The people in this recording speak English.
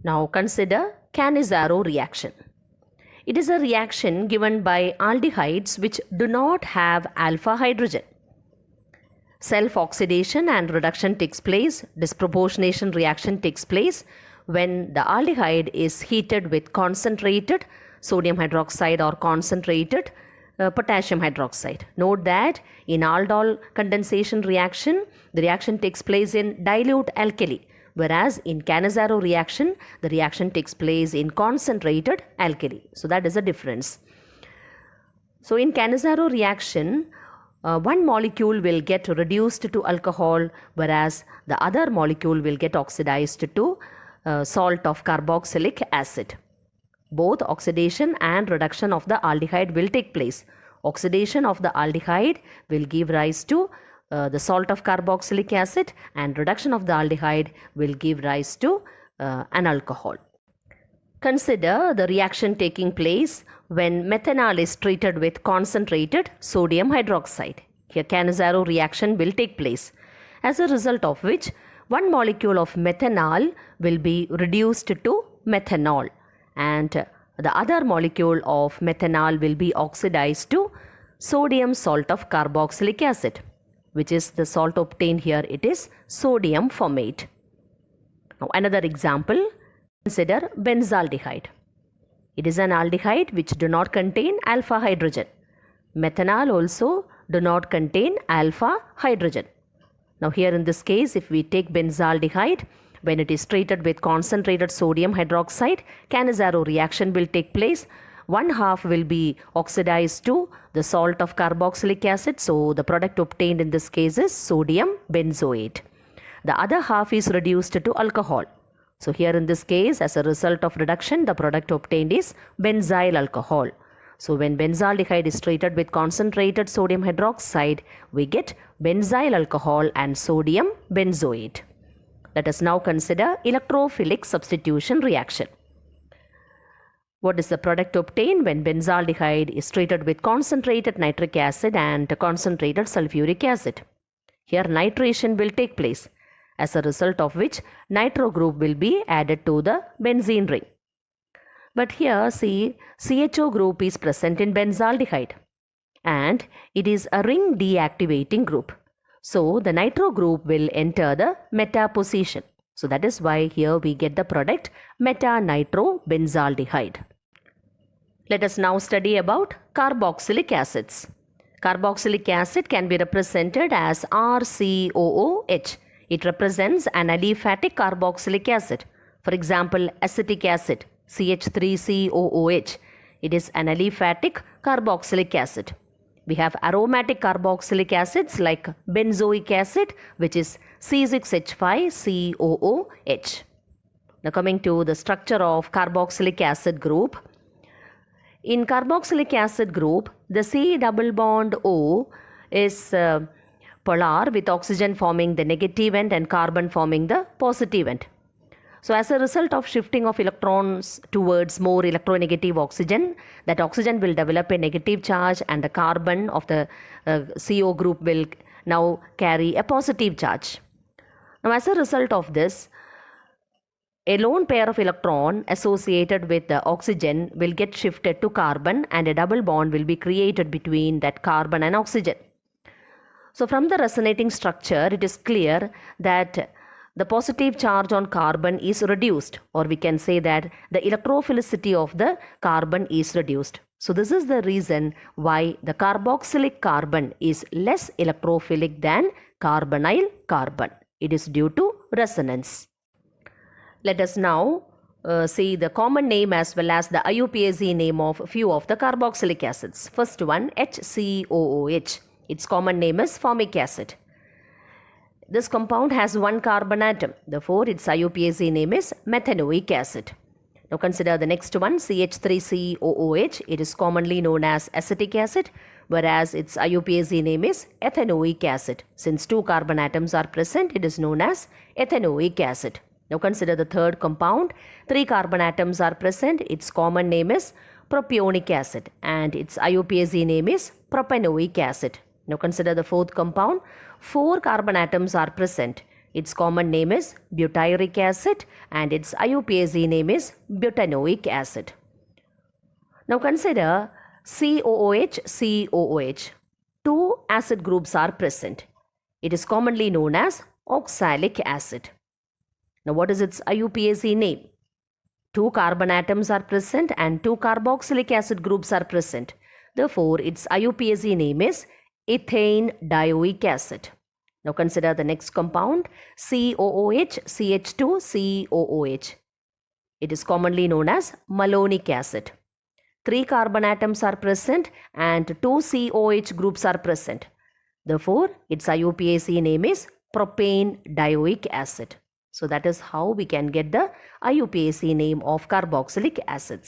Now consider Cannizzaro reaction. It is a reaction given by aldehydes which do not have alpha hydrogen. Self-oxidation and reduction takes place. Disproportionation reaction takes place when the aldehyde is heated with concentrated sodium hydroxide or concentrated potassium hydroxide. Note that in aldol condensation reaction, the reaction takes place in dilute alkali, whereas in Cannizzaro reaction, the reaction takes place in concentrated alkali. So that is a difference. So in Cannizzaro reaction, one molecule will get reduced to alcohol, whereas the other molecule will get oxidized to salt of carboxylic acid. Both oxidation and reduction of the aldehyde will take place. Oxidation of the aldehyde will give rise to the salt of carboxylic acid, and reduction of the aldehyde will give rise to an alcohol. Consider the reaction taking place when methanol is treated with concentrated sodium hydroxide. Here Cannizzaro reaction will take place, as a result of which one molecule of methanol will be reduced to methanol, and the other molecule of methanol will be oxidized to sodium salt of carboxylic acid, which is the salt obtained here. It is sodium formate. Now another example, consider benzaldehyde. It is an aldehyde which do not contain alpha hydrogen. Methanol also do not contain alpha hydrogen. Now here in this case, if we take benzaldehyde, when it is treated with concentrated sodium hydroxide, Cannizzaro reaction will take place. One half will be oxidized to the salt of carboxylic acid. So the product obtained in this case is sodium benzoate. The other half is reduced to alcohol. So here in this case, as a result of reduction, the product obtained is benzyl alcohol. So when benzaldehyde is treated with concentrated sodium hydroxide, we get benzyl alcohol and sodium benzoate. Let us now consider electrophilic substitution reaction. What is the product obtained when benzaldehyde is treated with concentrated nitric acid and concentrated sulfuric acid? Here nitration will take place, as a result of which nitro group will be added to the benzene ring. But here see, CHO group is present in benzaldehyde and it is a ring deactivating group. So the nitro group will enter the meta position. So that is why here we get the product meta-nitrobenzaldehyde. Let us now study about carboxylic acids. Carboxylic acid can be represented as RCOOH. It represents an aliphatic carboxylic acid. For example, acetic acid, CH3COOH. It is an aliphatic carboxylic acid. We have aromatic carboxylic acids like benzoic acid, which is C6H5COOH. Now coming to the structure of carboxylic acid group. In carboxylic acid group, the C double bond O is polar with oxygen forming the negative end and carbon forming the positive end. So as a result of shifting of electrons towards more electronegative oxygen, that oxygen will develop a negative charge and the carbon of the CO group will now carry a positive charge. Now as a result of this, a lone pair of electron associated with the oxygen will get shifted to carbon and a double bond will be created between that carbon and oxygen. So from the resonating structure, it is clear that the positive charge on carbon is reduced, or we can say that the electrophilicity of the carbon is reduced. So this is the reason why the carboxylic carbon is less electrophilic than carbonyl carbon. It is due to resonance. Let us now see the common name as well as the IUPAC name of few of the carboxylic acids. First one, HCOOH. Its common name is formic acid. This compound has one carbon atom. Therefore, its IUPAC name is methanoic acid. Now consider the next one, CH3COOH. It is commonly known as acetic acid, whereas its IUPAC name is ethanoic acid. Since two carbon atoms are present, it is known as ethanoic acid. Now consider the third compound. Three carbon atoms are present. Its common name is propionic acid and its IUPAC name is propanoic acid. Now consider the fourth compound. Four carbon atoms are present. Its common name is butyric acid and its IUPAC name is butanoic acid. Now consider COOH, COOH. Two acid groups are present. It is commonly known as oxalic acid. Now what is its IUPAC name? Two carbon atoms are present and two carboxylic acid groups are present. Therefore, its IUPAC name is ethane dioic acid. Now consider the next compound COOH, CH2, COOH. It is commonly known as malonic acid. Three carbon atoms are present and two COH groups are present. Therefore, its IUPAC name is propane dioic acid. So that is how we can get the IUPAC name of carboxylic acids.